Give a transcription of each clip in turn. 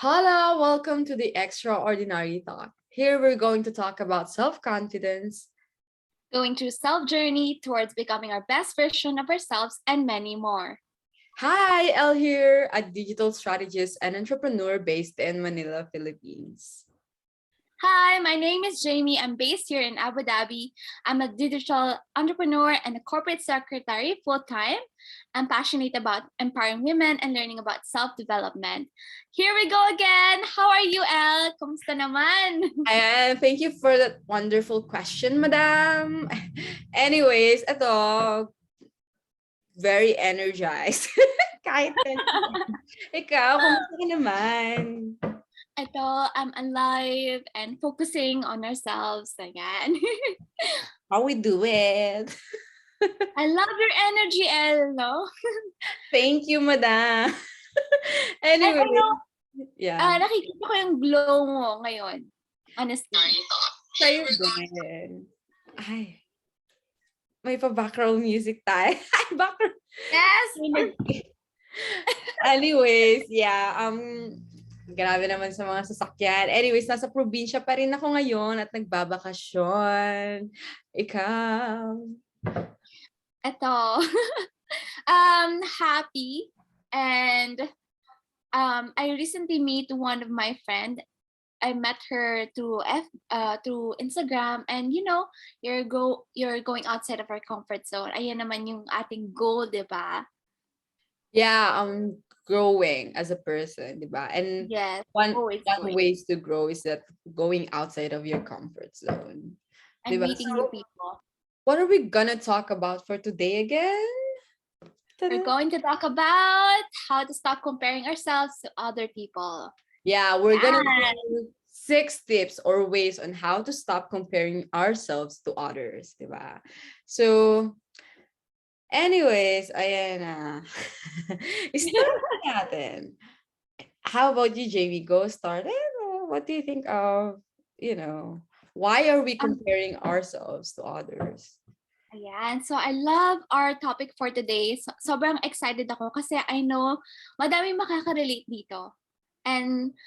Hello, welcome to the Extraordinary Talk. Here we're going to talk about self-confidence. Going through self-journey towards becoming our best version of ourselves and many more. Hi, Elle here, a digital strategist and entrepreneur based in Manila, Philippines. Hi, my name is Jamie. I'm based here in Abu Dhabi. I'm a digital entrepreneur and a corporate secretary full-time. I'm passionate about empowering women and learning about self-development. Here we go again. How are you, Elle? Kumusta naman? And thank you for that wonderful question, madam. Anyways, ito, very energized. Kahit ikaw, kumusta ka naman? Ito, I'm alive and focusing on ourselves. Ayan. How we do it? I love your energy, Elle, no? Thank you, madam. Anyway, yeah. Nakikita ko yung glow mo ngayon. Honestly. Sa'yo din. Ay, may pa-background music tayo. Ay, background. Yes! Anyways, yeah. Grabe naman sa mga sasakyan. Anyways, nasa probinsya pa rin ako ngayon at nagbabakasyon. Ikaw? Ito. Happy. And I recently met one of my friend. I met her through Instagram, and you're going outside of our comfort zone. Ayan naman yung ating goal, 'di ba? Yeah, growing as a person, di ba? And yes, one growing. ways to grow is that going outside of your comfort zone. And meeting new people. What are we gonna talk about for today again? We're going to talk about how to stop comparing ourselves to other people. Yeah, we're gonna do 6 tips or ways on how to stop comparing ourselves to others, di ba? So, anyways, ayan na. Start natin. How about you, JV? Go start it? What do you think of, why are we comparing ourselves to others? Ayan. So, I love our topic for today. Sobrang excited ako kasi I know madaming makaka-relate dito. And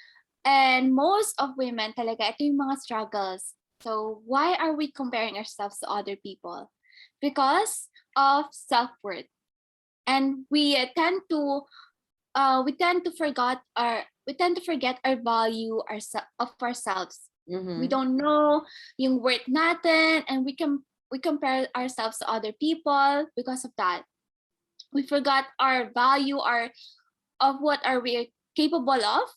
most of women talaga, ito yung mga struggles. So, why are we comparing ourselves to other people? Because of self-worth. And we tend to forget our value of ourselves. Mm-hmm. We don't know yung worth natin, and we compare ourselves to other people because of that. We forgot our value, of what are we capable of.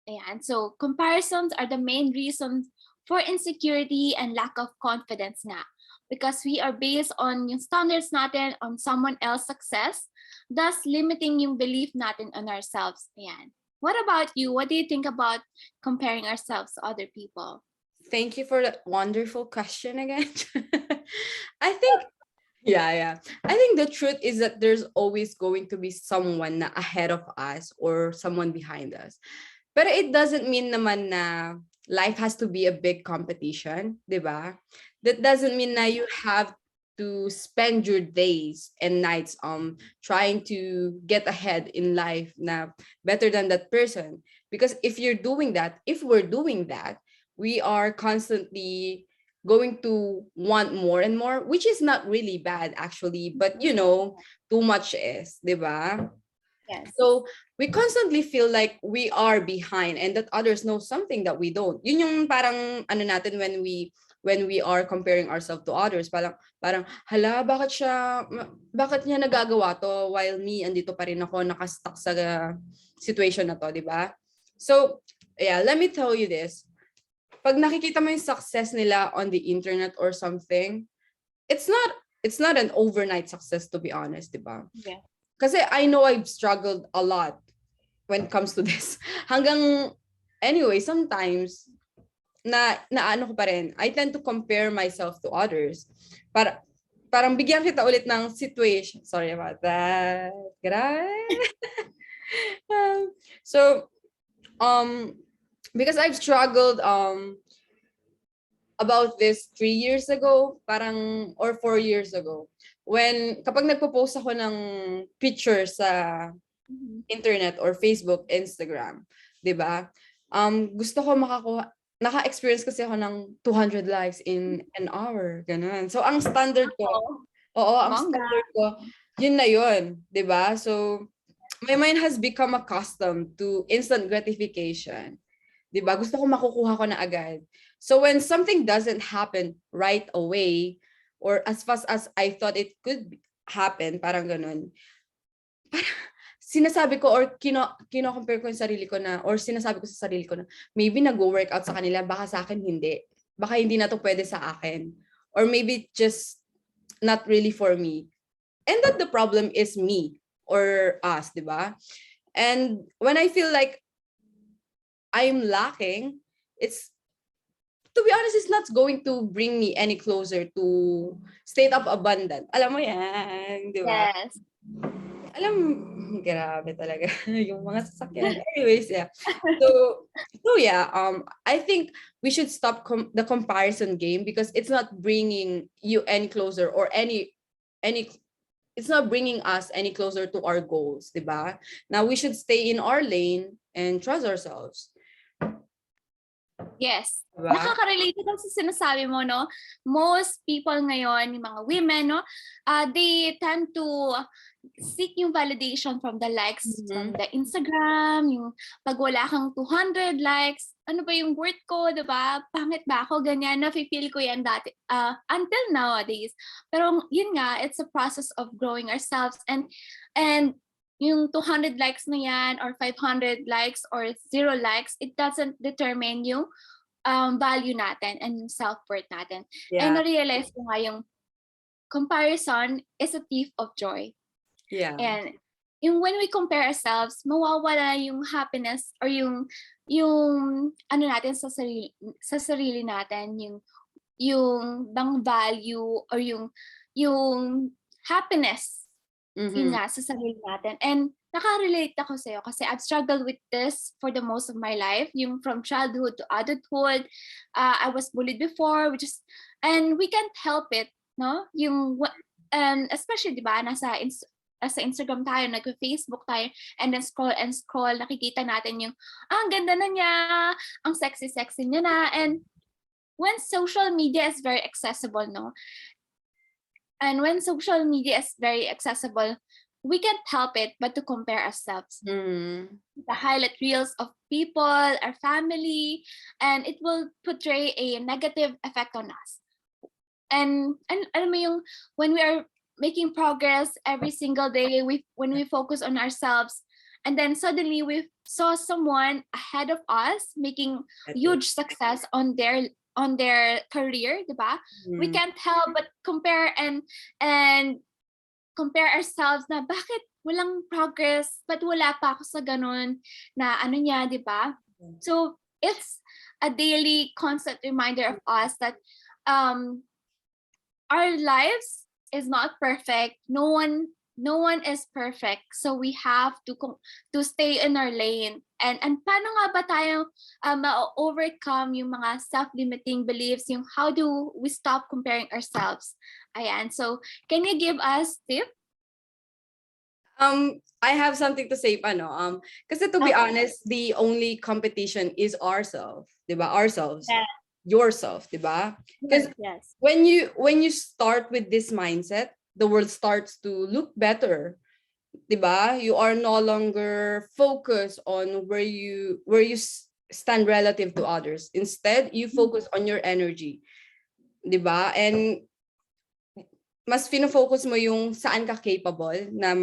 Ayan. So comparisons are the main reasons for insecurity and lack of confidence nga. Because we are based on yung standards natin on someone else's success, thus limiting yung belief natin on ourselves. Ayan. What about you? What do you think about comparing ourselves to other people? Thank you for that wonderful question again. I think, I think the truth is that there's always going to be someone na ahead of us or someone behind us. But it doesn't mean naman na life has to be a big competition, di ba? That doesn't mean na you have to spend your days and nights trying to get ahead in life na better than that person. Because if we're doing that, we are constantly going to want more and more, which is not really bad actually, but too much is, di ba? Yes. So we constantly feel like we are behind and that others know something that we don't. Yun yung parang ano natin when we are comparing ourselves to others, parang hala, bakit niya nagagawa to while me andito pa rin ako nakastuck sa situation na to, di ba? So yeah, let me tell you this. Pag nakikita mo yung success nila on the internet or something, it's not an overnight success, to be honest, di ba? Yeah. Kasi I know I've struggled a lot when it comes to this. Anyway, sometimes, ano ko pa rin, I tend to compare myself to others. Parang bigyan kita ulit ng situation. Sorry about that. So, because I've struggled about this 3 years ago, or 4 years ago. When kapag nagpo-post ako ng picture sa internet or Facebook, Instagram, 'Di ba? Gusto ko makakuha, naka-experience kasi ako ng 200 likes in an hour, gano'n. So ang standard ko, Oh, ang bongga. standard ko, yun na yun, 'di ba? So my mind has become accustomed to instant gratification. 'Di ba? Gusto ko makukuha ko na agad. So when something doesn't happen right away or as fast as I thought it could happen, parang gano'n. Parang sinasabi ko or kino-compare ko yung sarili ko na, or sinasabi ko sa sarili ko na maybe nagwo-workout sa kanila, baka sa akin hindi. Baka hindi na 'to pwede sa akin. Or maybe just not really for me. And that the problem is me or us, 'di ba? And when I feel like I'm lacking, it's, to be honest, it's not going to bring me any closer to state of abundant. Alam mo yan, di ba? Yes. Alam, grabe talaga yung mga sasakyan. Anyways, yeah. So yeah, I think we should stop the comparison game because it's not bringing you any closer or any it's not bringing us any closer to our goals, di ba? Now we should stay in our lane and trust ourselves. Yes. Diba? Nakaka-relate ito sa sinasabi mo, no? Most people ngayon, yung mga women, no? They tend to seek yung validation from the likes from the Instagram, yung pag wala kang 200 likes, ano ba yung worth ko, diba? Pangit ba ako? Ganyan, na-feel ko yan dati, until nowadays. Pero yun nga, it's a process of growing ourselves and yung 200 likes na yan or 500 likes or 0 likes, it doesn't determine yung value natin and yung self-worth natin. Yeah. And na-realize ko nga yung comparison is a thief of joy. Yeah. And yung when we compare ourselves, mawawala yung happiness or yung ano natin sa sarili natin, yung bang value or yung happiness. Yun nga, sa sarili natin. And naka-relate ako sa'yo kasi I've struggled with this for the most of my life. Yung from childhood to adulthood. I was bullied before, and we can't help it, no? Yung, especially, di ba, nasa Instagram tayo, nag-Facebook tayo, and then scroll and scroll, nakikita natin yung, ang ganda na niya, ang sexy-sexy niya na. And when social media is very accessible, no? And when social media is very accessible, we can't help it but to compare ourselves. The highlight reels of people, our family, and it will portray a negative effect on us. And alam mo yung, when we are making progress every single day, when we focus on ourselves, and then suddenly we saw someone ahead of us making huge success on their career, diba? We can't help but compare and compare ourselves na bakit walang progress, but wala pa ako sa ganun na ano niya, diba? So it's a daily constant reminder of us that our lives is not perfect. No one is perfect. So we have to stay in our lane. And paano nga ba tayo ma-overcome yung mga self-limiting beliefs? Yung how do we stop comparing ourselves? Ayan. So can you give us tips? I have something to say pa, no? Kasi to be honest, the only competition is ourselves, diba? Ourselves. Yeah. Yourself, diba? Because yes. when you start with this mindset, the world starts to look better, diba? You are no longer focused on where you stand relative to others. Instead, you focus on your energy, diba? And mas fino-focus mo yung saan ka capable na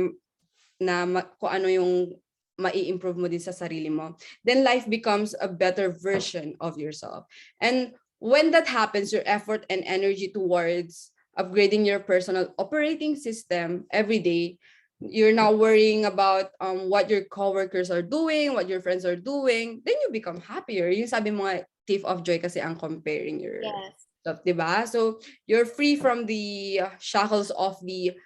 kung ano yung mai-improve mo din sa sarili mo. Then life becomes a better version of yourself. And when that happens, your effort and energy towards upgrading your personal operating system every day, you're now worrying about what your coworkers are doing, what your friends are doing, then you become happier. Yung sabi mo nga, thief of joy kasi ang comparing your stuff, diba? So you're free from the shackles of the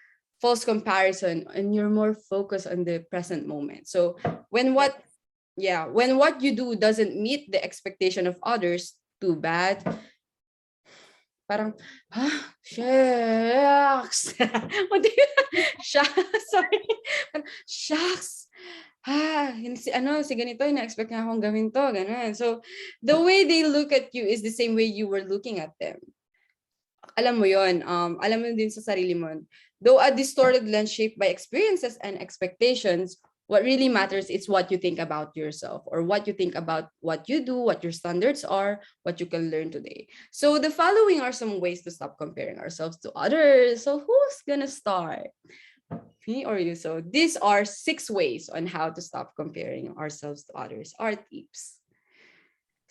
false comparison and you're more focused on the present moment. So when what you do doesn't meet the expectation of others, too bad. Parang, shucks. Sorry. Shucks. si ganito, na-expect niya akong gawin to, ganun. So, the way they look at you is the same way you were looking at them. Alam mo yon, alam mo din sa sarili mo. Though a distorted lens shaped by experiences and expectations, what really matters is what you think about yourself, or what you think about what you do, what your standards are, what you can learn today. So the following are some ways to stop comparing ourselves to others. So who's gonna start? Me or you? So these are 6 ways on how to stop comparing ourselves to others. Our tips.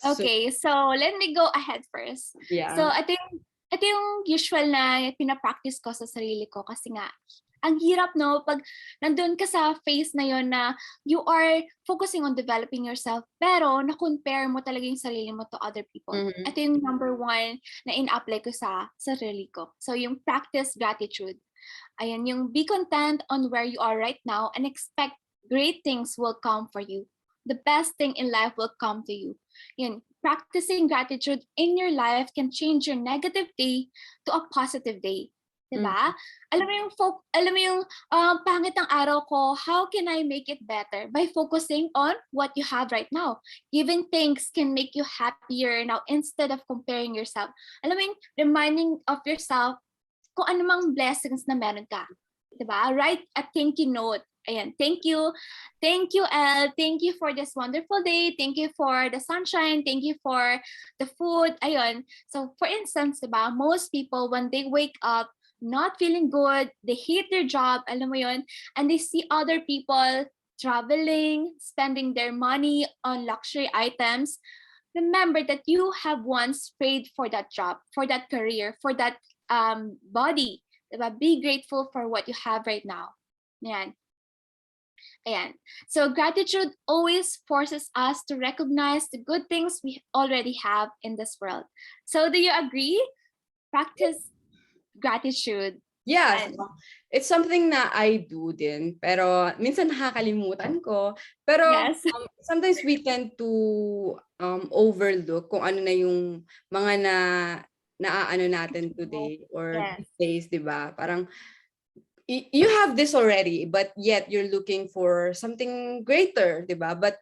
So Okay, so let me go ahead first. So yeah. ito yung usual na pinapractice ko sa sarili ko kasi nga, ang hirap no, pag nandun ka sa phase na yon na you are focusing on developing yourself, pero na-compare mo talaga yung sarili mo to other people. Mhm. Ito yung number 1 na in-apply ko sa sarili ko. So yung practice gratitude. Ayan, yung be content on where you are right now and expect great things will come for you. The best thing in life will come to you. Yun, practicing gratitude in your life can change your negative day to a positive day. Diba? Alam mo yung pangit ang araw ko, how can I make it better? By focusing on what you have right now. Giving thanks can make you happier now instead of comparing yourself. Alam mo yung reminding of yourself kung anumang blessings na meron ka. Diba? Write a thank you note. Ayan, thank you. Thank you, Elle. Thank you for this wonderful day. Thank you for the sunshine. Thank you for the food. Ayun. So, for instance, diba, most people, when they wake up not feeling good, they hate their job, alam mo yun, and they see other people traveling, spending their money on luxury items, remember that you have once prayed for that job, for that career, for that body. Diba? Be grateful for what you have right now. Ayan. Ayan. So gratitude always forces us to recognize the good things we already have in this world. So do you agree? Practice gratitude. Yes, And it's something na I do din, pero minsan nakakalimutan ko. Pero yes. sometimes we tend to overlook kung ano na yung mga naaano natin today or Yes. these days, 'di ba? Parang you have this already, but yet you're looking for something greater, 'di ba? But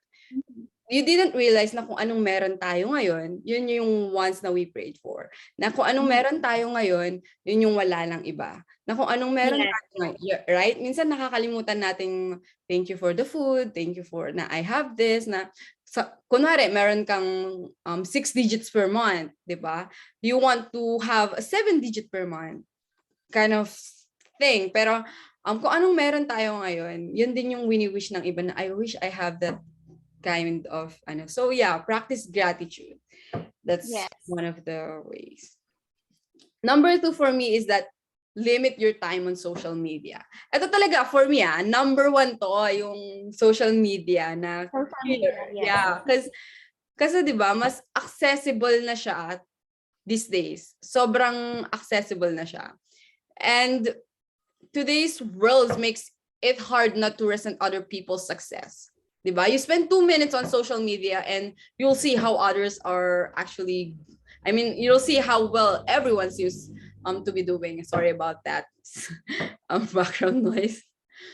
you didn't realize na kung anong meron tayo ngayon, yun yung ones na we prayed for. Na kung anong meron tayo ngayon, yun yung wala ng iba. Na kung anong meron Yes. tayo ngayon, right? Minsan nakakalimutan nating thank you for the food, thank you for na I have this, na kunwari, meron kang 6 digits per month, di ba? You want to have a 7 digit per month kind of thing. Pero kung anong meron tayo ngayon, yun din yung wini-wish ng iba na I wish I have that kind of so yeah, practice gratitude. That's Yes. one of the ways. Number 2 for me is that limit your time on social media. Ito talaga for me number 1 to yung social media na Social media, yes. yeah, kasi 'di ba mas accessible na siya these days. Sobrang accessible na siya. And today's world makes it hard not to resent other people's success. Diba? You spend 2 minutes on social media and you'll see how others are actually, you'll see how well everyone seems to be doing. Sorry about that background noise.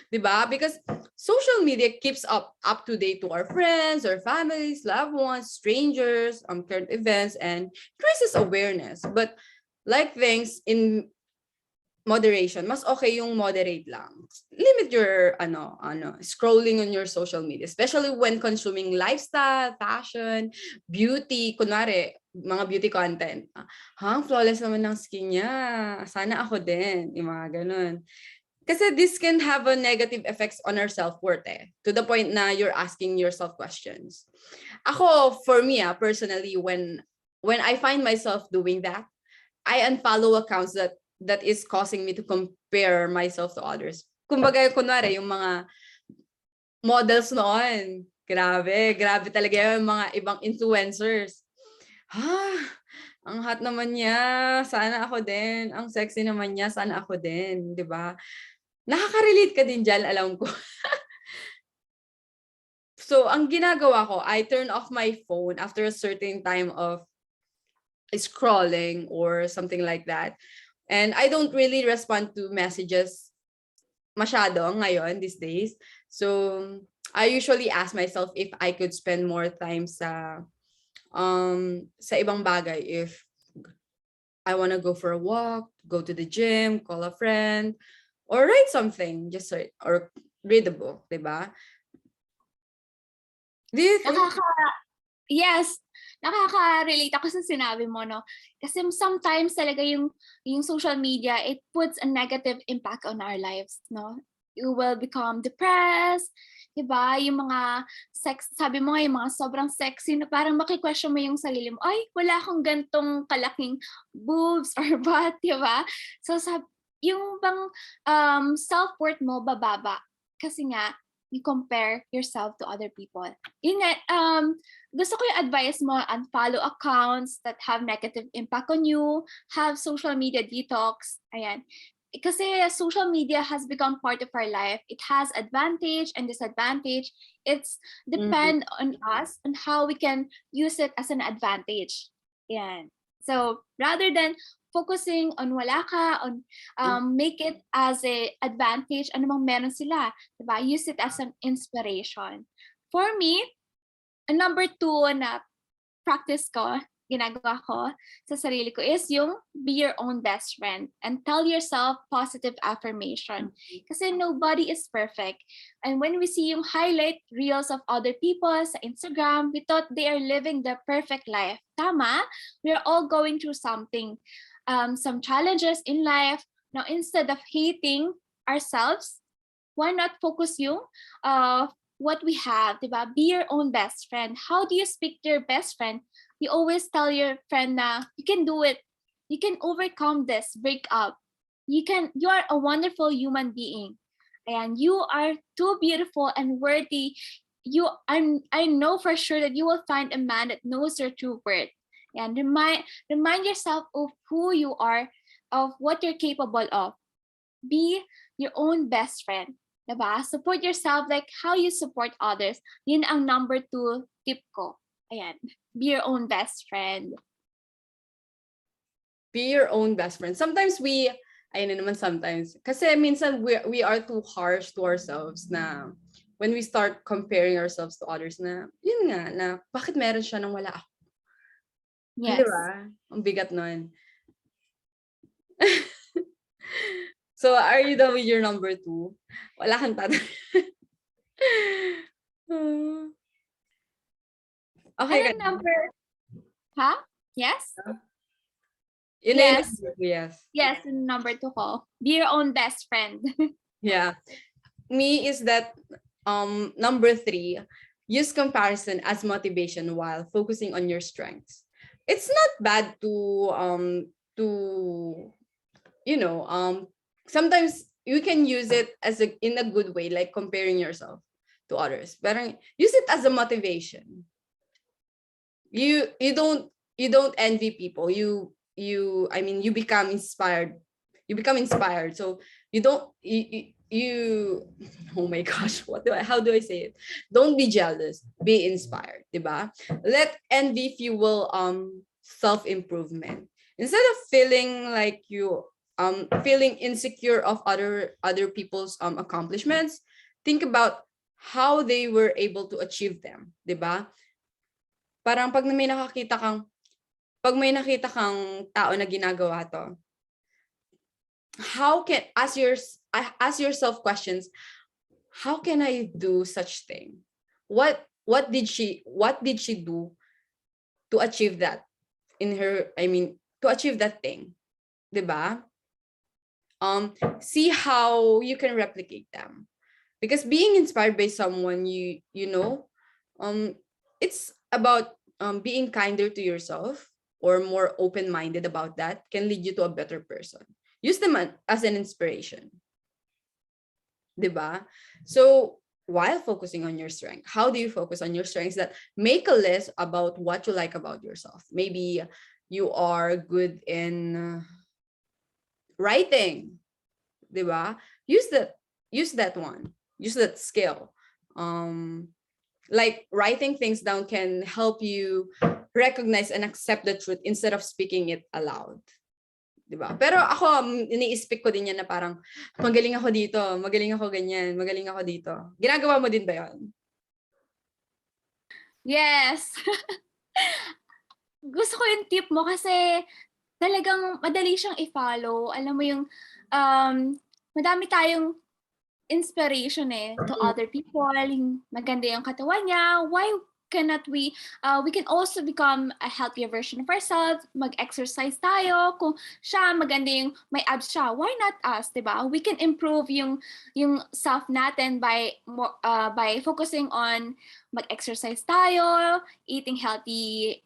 Diba? Because social media keeps up to date to our friends, our families, loved ones, strangers, current events, and increases awareness. But like things in moderation, mas okay yung moderate lang. Limit your scrolling on your social media, especially when consuming lifestyle, fashion, beauty, kunwari mga beauty content. Flawless naman ng skin niya. Sana ako din. Yung mga ganun. Kasi this can have a negative effects on our self-worth to the point na you're asking yourself questions. Ako, for me, personally, when I find myself doing that, I unfollow accounts that is causing me to compare myself to others. Kumbaga, kunwari, yung mga models noon, grabe talaga yung mga ibang influencers. Ang hot naman niya, sana ako din. Ang sexy naman niya, sana ako din, 'di ba? Nakaka-relate ka din diyan, alam ko. So, ang ginagawa ko, I turn off my phone after a certain time of scrolling or something like that. And I don't really respond to messages masyado ngayon these days. So, I usually ask myself if I could spend more time sa ibang bagay, if I want to go for a walk, go to the gym, call a friend, or write something, just write, or read a book, diba? Do you think? Nakaka Yes, nakaka-relate ako sa sinabi mo, no? Kasi sometimes talaga yung social media, it puts a negative impact on our lives, no? You will become depressed, 'di ba? Yung mga sabi mo nga yung mga sobrang sexy na parang maki-question mo yung sarili mo, ay, wala akong gantong kalaking boobs or butt, 'di ba? So yung bang self-worth mo bababa kasi nga you compare yourself to other people. Yun nga, gusto ko yung advice mo, unfollow accounts that have negative impact on you, have social media detox. Ayan. Kasi social media has become part of our life. It has advantage and disadvantage. It's Mhm. depend on us on how we can use it as an advantage. Yan. So rather than focusing on wala ka, on make it as a advantage, ano mang meron sila, diba? Use it as an inspiration. For me, number two na practice ko, ginagawa ko sa sarili ko is yung be your own best friend and tell yourself positive affirmation. Kasi nobody is perfect. And when we see yung highlight reels of other people sa Instagram, we thought they are living the perfect life. Tama, we are all going through something, some challenges in life. Now, instead of hating ourselves, why not focus yung what we have, diba? Be your own best friend. How do you speak to your best friend? You always tell your friend na you can do it. You can overcome this breakup. You are a wonderful human being. And you are too beautiful and worthy. I know for sure that you will find a man that knows your true worth. And remind yourself of who you are, of what you're capable of. Be your own best friend. Diba? Support yourself like how you support others. Yun ang number 2 tip ko. Ayan. Be your own best friend. Be your own best friend. Sometimes ayun na naman sometimes. Kasi minsan we are too harsh to ourselves na when we start comparing ourselves to others na, yun nga, na bakit meron siya nang wala ako? Di Yes. ba? Ang bigat nun. So, are you done with your number 2? Wala kang tatanong. Okay ka Anong na? number? Ha? Yes? Yun na yung Yes. number 2, yes. Yes, number 2 ko. Be your own best friend. Yeah. Me is that number 3, use comparison as motivation while focusing on your strengths. It's not bad to sometimes you can use it in a good way, like comparing yourself to others. But use it as a motivation. You don't envy people. You become inspired. You become inspired. So you don't you oh my gosh, how do I say it? Don't be jealous. Be inspired, diba? Let envy fuel self-improvement. Instead of feeling like you feeling insecure of other people's accomplishments, think about how they were able to achieve them, diba? Parang pag may nakita kang tao na ginagawa to, ask yourself questions. How can I do such thing? What did she do to achieve that to achieve that thing, 'di ba? See how you can replicate them. Because being inspired by someone you know, it's about being kinder to yourself or more open-minded about that can lead you to a better person. Use them as an inspiration. Diba? So while focusing on your strength, how do you focus on your strengths? That make a list about what you like about yourself. Maybe you are good in writing, diba? Use that one. Use that skill. Like writing things down can help you recognize and accept the truth instead of speaking it aloud. 'Di ba? Pero ako, ini-speak ko din yan na parang, magaling ako dito, magaling ako ganyan, magaling ako dito. Ginagawa mo din ba yun? Yes. Gusto ko yung tip mo kasi talagang madali siyang i-follow. Alam mo yung, madami tayong inspiration to Mm. other people, yung maganda yung katawan niya. Why cannot we can also become a healthier version of ourselves, mag-exercise tayo. Kung siya, maganda yung may abs siya, why not us, diba? We can improve yung self natin by focusing on mag-exercise tayo, eating healthy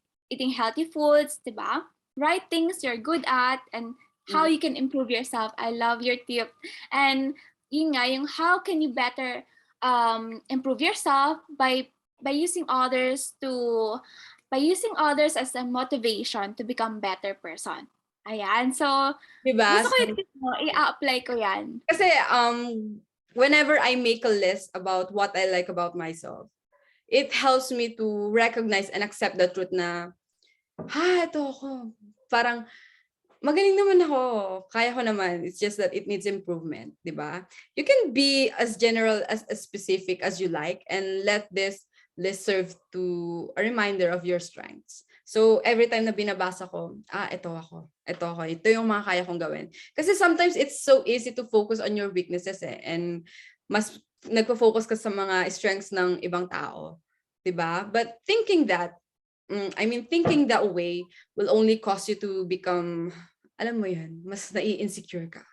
foods, diba? Right things you're good at, and how you can improve yourself. I love your tip. And yun nga, yung how can you better improve yourself by using others as a motivation to become better person. Ayan. So, Diba? gusto ko yung tip mo, i-apply ko yan. Kasi whenever I make a list about what I like about myself, it helps me to recognize and accept the truth na, ito ako. Parang, magaling naman ako. Kaya ko naman. It's just that it needs improvement, di ba? You can be as general as specific as you like and let this list serve to a reminder of your strengths. So every time na binabasa ko, ito ako. Ito ako. Ito yung mga kaya kong gawin. Kasi sometimes it's so easy to focus on your weaknesses and mas nagpo-focus ka sa mga strengths ng ibang tao. Di ba? But thinking thinking that way will only cause you to become, alam mo yan, mas nai-insecure ka.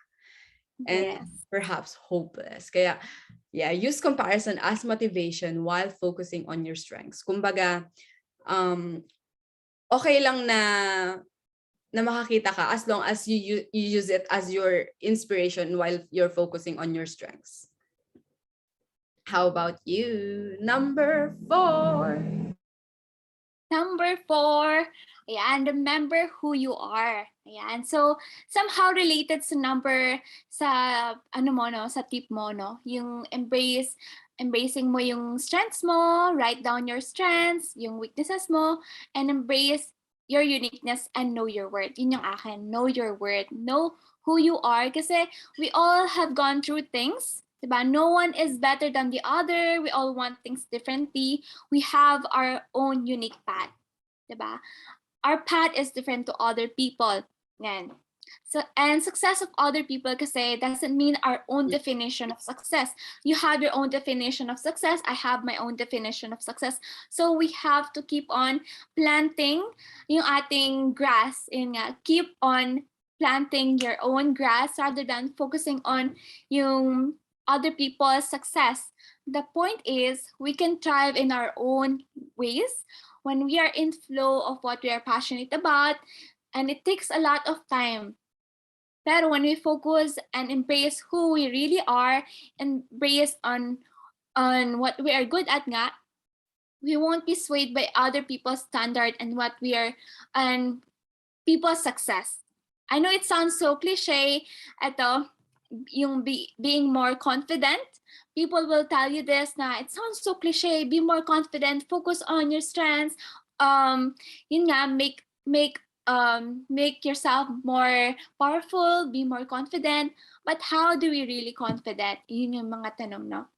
And Yes. perhaps hopeless. Kaya, yeah, use comparison as motivation while focusing on your strengths. Kumbaga, okay lang na makakita ka as long as you use it as your inspiration while you're focusing on your strengths. How about you? Number 4. Number 4, ayan, remember who you are. Ayan, so somehow related sa sa tip mo, no? Yung embracing mo yung strengths mo, write down your strengths, yung weaknesses mo, and embrace your uniqueness and know your worth. Yun yung akin, know your worth, know who you are. Kasi we all have gone through things, diba? No one is better than the other. We all want things differently. We have our own unique path, diba? Our path is different to other people. Yan. So, and success of other people kasi doesn't mean our own definition of success. You have your own definition of success. I have my own definition of success. So we have to keep on planting yung ating grass. Keep on planting your own grass rather than focusing on yung other people's success. The point is we can thrive in our own ways when we are in flow of what we are passionate about, and it takes a lot of time. Pero when we focus and embrace who we really are, embrace on what we are good at nga, we won't be swayed by other people's standard and people's success. I know it sounds so cliche, ito, yung being more confident. People will tell you this na it sounds so cliche, be more confident, focus on your strengths, yun nga, make yourself more powerful, be more confident. But how do we really confident? Yun yung mga tanong, no?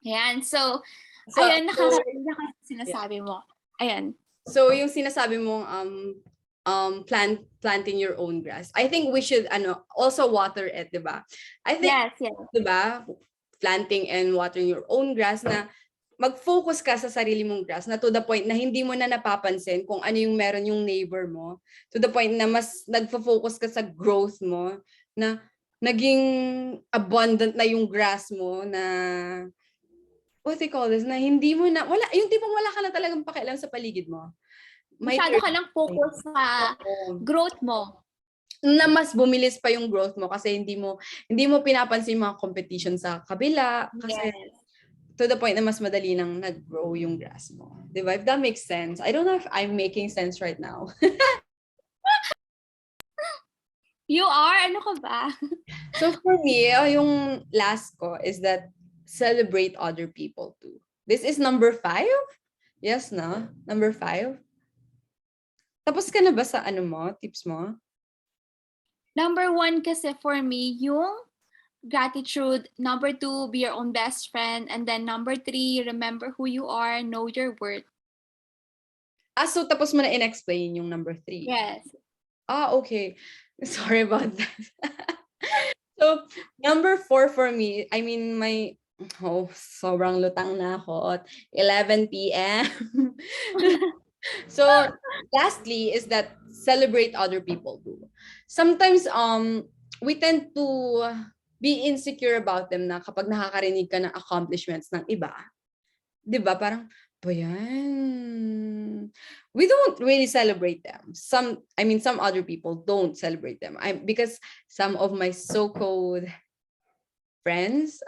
Ayan, so ayun, sinasabi mo. Ayan. So yung sinasabi mong planting your own grass. I think we should also water it, 'di ba? I think Yes. 'di ba? Planting and watering your own grass na mag-focus ka sa sarili mong grass na to the point na hindi mo na napapansin kung ano yung meron yung neighbor mo. To the point na mas nagfo-focus ka sa growth mo, na naging abundant na yung grass mo, na what they call this, na hindi mo na, wala, yung tipong wala ka na talagang pakialam sa paligid mo. Masyado ka lang focus sa growth mo. Na mas bumilis pa yung growth mo kasi hindi mo pinapansin yung mga competition sa kabila. Kasi to the point na mas madali nang nag-grow yung grass mo. Diba? If that makes sense. I don't know if I'm making sense right now. You are? Ano ka ba? So for me, yung last ko is that celebrate other people too. This is number 5? Yes, no? Number 5? Tapos ka na ba sa tips mo? Number one kasi for me, yung gratitude. Number two, be your own best friend. And then number three, remember who you are, know your worth. So tapos mo na in-explain yung number 3. Yes. Okay. Sorry about that. So, number 4 for me, I mean, sobrang lutang na ako at 11 p.m. So, lastly is that celebrate other people too. Sometimes, we tend to be insecure about them na kapag nakakarinig ka ng accomplishments ng iba, 'di ba? Parang, ba yan? We don't really celebrate them. Some other people don't celebrate them. Because some of my so-called friends,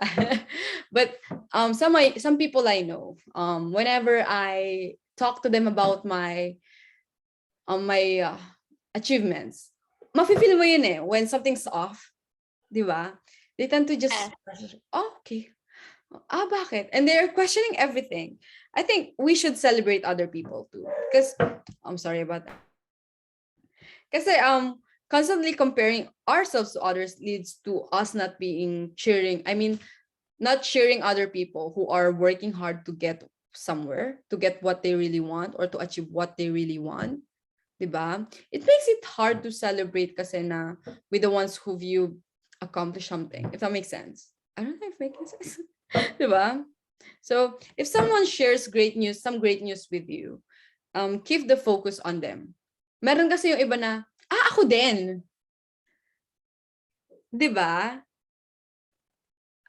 but some people I know, whenever I talk to them about my achievements, mafe-feel mo yun when something's off, 'di ba? They tend to just, Yes. okay. Bakit? And they're questioning everything. I think we should celebrate other people too. Because I'm sorry about that. Kasi constantly comparing ourselves to others leads to us not being cheering. I mean, not cheering other people who are working hard to get somewhere, to get what they really want or to achieve what they really want. Diba? It makes it hard to celebrate kasi na with the ones who you accomplish something, if that makes sense. I don't know if making sense. Diba? So if someone shares some great news with you, keep the focus on them. Meron kasi yung iba na, ako din. Diba?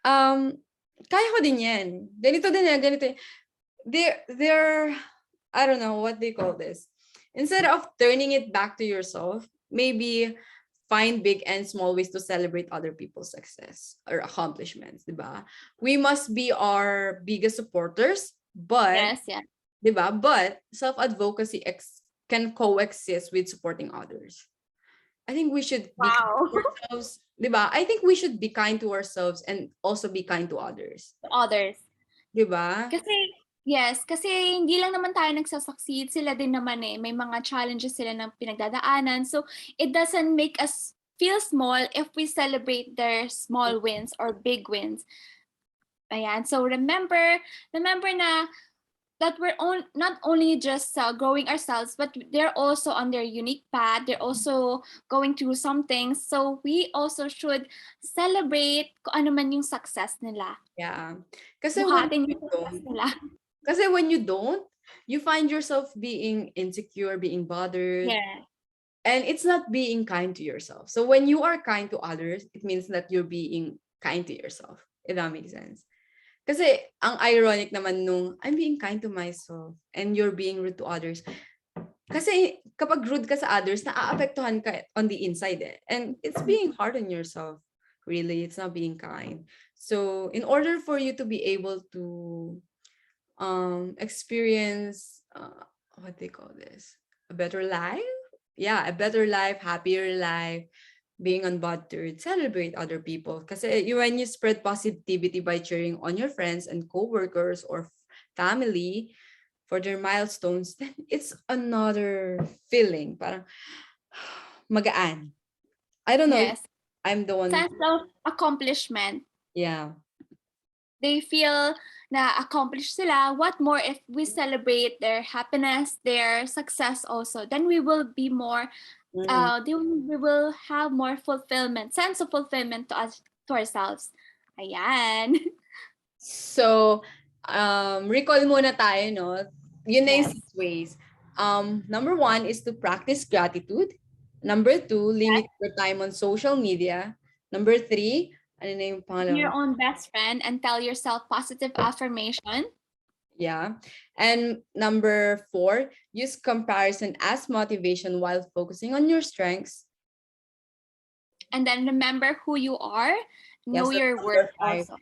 Kaya ko din yan. Ganito din yan, ganito yan. They're, I don't know what they call this. Instead of turning it back to yourself, maybe find big and small ways to celebrate other people's success or accomplishments, diba? We must be our biggest supporters, but, Yes, yeah. diba? But self-advocacy can coexist with supporting others. I think we should be kind Wow. to ourselves, diba? I think we should be kind to ourselves and also be kind to others. To others. Diba? Kasi hindi lang naman tayo nagsasucceed, sila din naman may mga challenges sila na pinagdadaanan. So, it doesn't make us feel small if we celebrate their small wins or big wins. Ayan. So, remember na that we're not only just growing ourselves, but they're also on their unique path. They're also going through some things. So, we also should celebrate kung ano man yung success nila. Yeah. Kasi Buhatin yung success nila. Kasi when you don't, you find yourself being insecure, being bothered. Yeah. And it's not being kind to yourself. So when you are kind to others, it means that you're being kind to yourself. If that makes sense. Kasi ang ironic naman nung I'm being kind to myself and you're being rude to others. Kasi kapag rude ka sa others, naaapektuhan ka on the inside eh. And it's being hard on yourself. Really, it's not being kind. So in order for you to be able to experience what they call this, a better life, a better life, happier life, being unbothered, celebrate other people because when you spread positivity by cheering on your friends and co-workers or family for their milestones, then it's another feeling, parang magaan. I don't know if Yes. I'm the one. Sense of accomplishment. Yeah. They feel na accomplished sila. What more if we celebrate their happiness, their success also? Then we will be more, we will have more fulfillment, sense of fulfillment to us, to ourselves. Ayan. So, recall muna tayo, no? Yun na yung Yes. 6 ways. Number 1 is to practice gratitude. Number 2, limit your time on social media. Number 3, ano na yung pangalawa? Be your own best friend and tell yourself positive affirmation. Yeah. And number 4, use comparison as motivation while focusing on your strengths. And then remember who you are, know Yes, your worth also.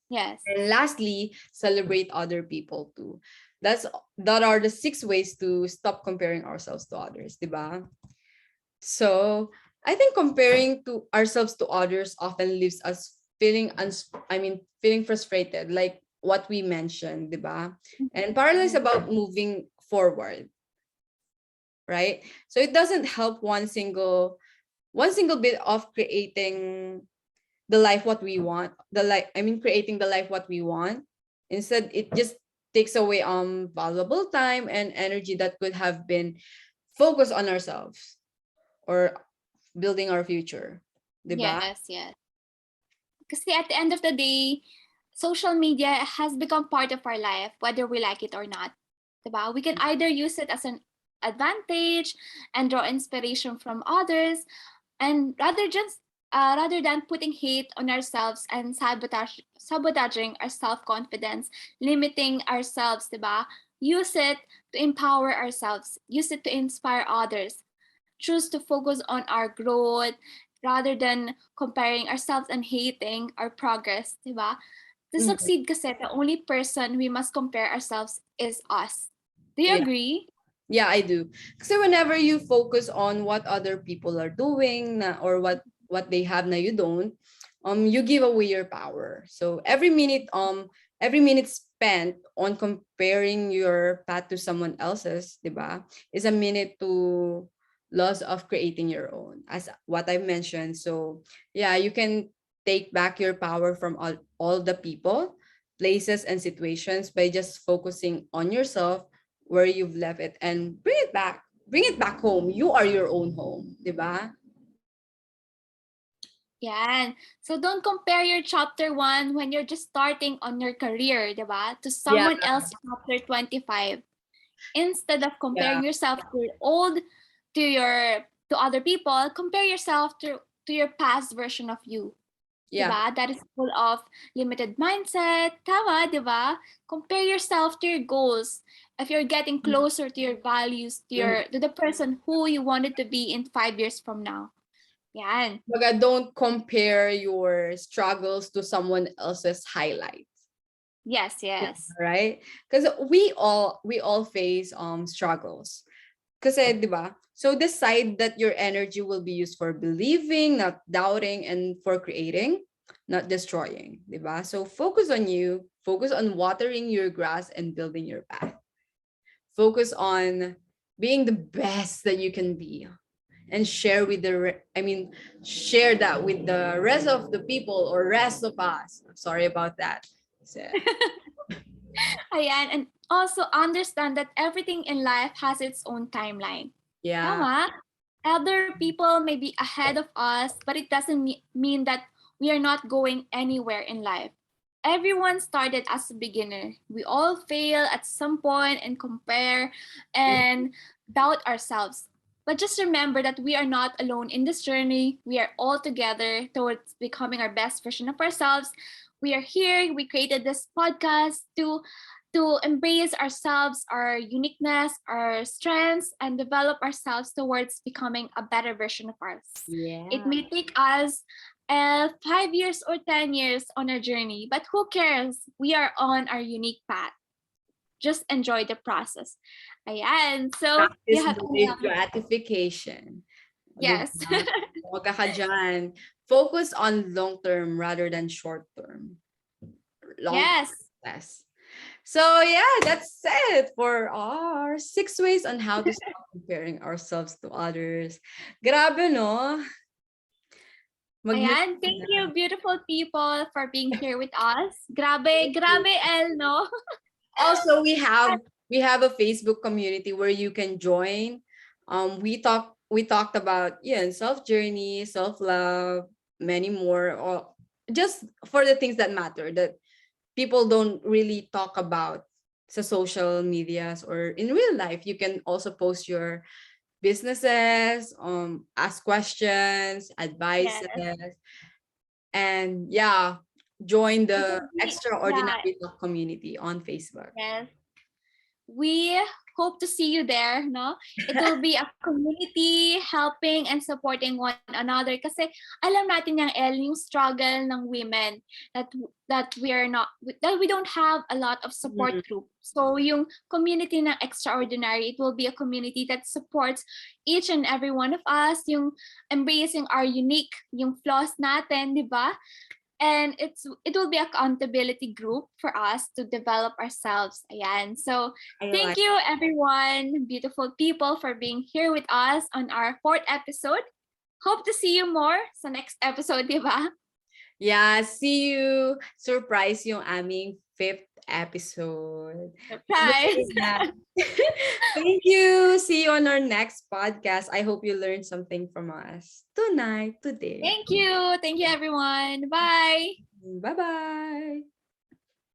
Yes. And lastly, celebrate other people too. That are the 6 ways to stop comparing ourselves to others, diba? So I think comparing to ourselves to others often leaves us feeling frustrated, like what we mentioned, diba? And paralyzed about moving forward. Right? So it doesn't help one single one single bit of creating the life what we want, the life, I mean, creating the life what we want. Instead, it just takes away valuable time and energy that could have been focused on ourselves or building our future. Diba? Yes, yes. Kasi at the end of the day, social media has become part of our life, whether we like it or not. Diba? We can either use it as an advantage and draw inspiration from others, and rather than putting hate on ourselves and sabotaging our self-confidence, limiting ourselves, diba? Use it to empower ourselves, use it to inspire others, choose to focus on our growth rather than comparing ourselves and hating our progress, diba? To Mhm. succeed kasi, the only person we must compare ourselves is us. Do you Yeah. agree? Yeah, I do. Because whenever you focus on what other people are doing or what they have na you don't, you give away your power. So every minute spent on comparing your path to someone else's, diba, is a minute to loss of creating your own, as what I mentioned. So yeah, you can take back your power from all the people, places, and situations by just focusing on yourself, where you've left it, and bring it back home. You are your own home, diba? Yan. So don't compare your chapter 1 when you're just starting on your career, diba? To Yeah, someone else chapter 25. Instead of yeah, comparing yourself to your old to other people, compare yourself to your past version of you. yeah. Diba? That is full of limited mindset. Tama, diba? Compare yourself to your goals. If you're getting closer to your values, Mhm. to the person who you wanted to be in 5 years from now. Yan. Baga, don't compare your struggles to someone else's highlights, Yes, yes. right? Because we all face struggles. Kasi, di ba? So decide that your energy will be used for believing, not doubting, and for creating, not destroying, di ba? So focus on you, focus on watering your grass and building your path. Focus on being the best that you can be, and share with share that with the rest of the people or rest of us. Sorry about that. So, Ayan, and also understand that everything in life has its own timeline. yeah. Tama? Other people may be ahead of us, but it doesn't mean that we are not going anywhere in life. Everyone started as a beginner. We all fail at some point and compare and doubt ourselves. But just remember that we are not alone in this journey. We are all together towards becoming our best version of ourselves. We are here. We created this podcast to embrace ourselves, our uniqueness, our strengths, and develop ourselves towards becoming a better version of us. It Yeah. may take us 5 years or 10 years on our journey, but who cares? We are on our unique path. Just enjoy the process. Ayan. So, do you Practice have any delayed gratification. Di Yes. ba? Huwag ka dyan. Focus on long term rather than short term. Long term Yes. success. So yeah, that's it for our 6 ways on how to stop comparing ourselves to others. Grabe, no? Mag-move Ayan. Thank na. you, beautiful people, for being here with us. Grabe, grabe, El, no? Also, we have a Facebook community where you can join. We talked about, yeah, self journey, self love, many more, or just for the things that matter that people don't really talk about sa social medias or in real life. You can also post your businesses, ask questions, Yes. advices, and yeah, join It the will be, yeah, extraordinary talk community on Facebook. yes. We hope to see you there, no? It will be a community helping and supporting one another kasi alam natin yung El, yung struggle ng women that that we don't have a lot of support Mhm. group. So yung community ng extraordinary, it will be a community that supports each and every one of us, yung embracing our unique, yung flaws natin, di ba? And it will be accountability group for us to develop ourselves. Ayan. So I thank like. you everyone, beautiful people, for being here with us on our 4th episode. hope to see you more sa next episode, di ba? Yeah, see you. Surprise yung aming fifth episode. Surprise! Yeah. Thank you. See you on our next podcast. I hope you learned something from us tonight, today. Thank you. Thank you, everyone. Bye. Bye bye.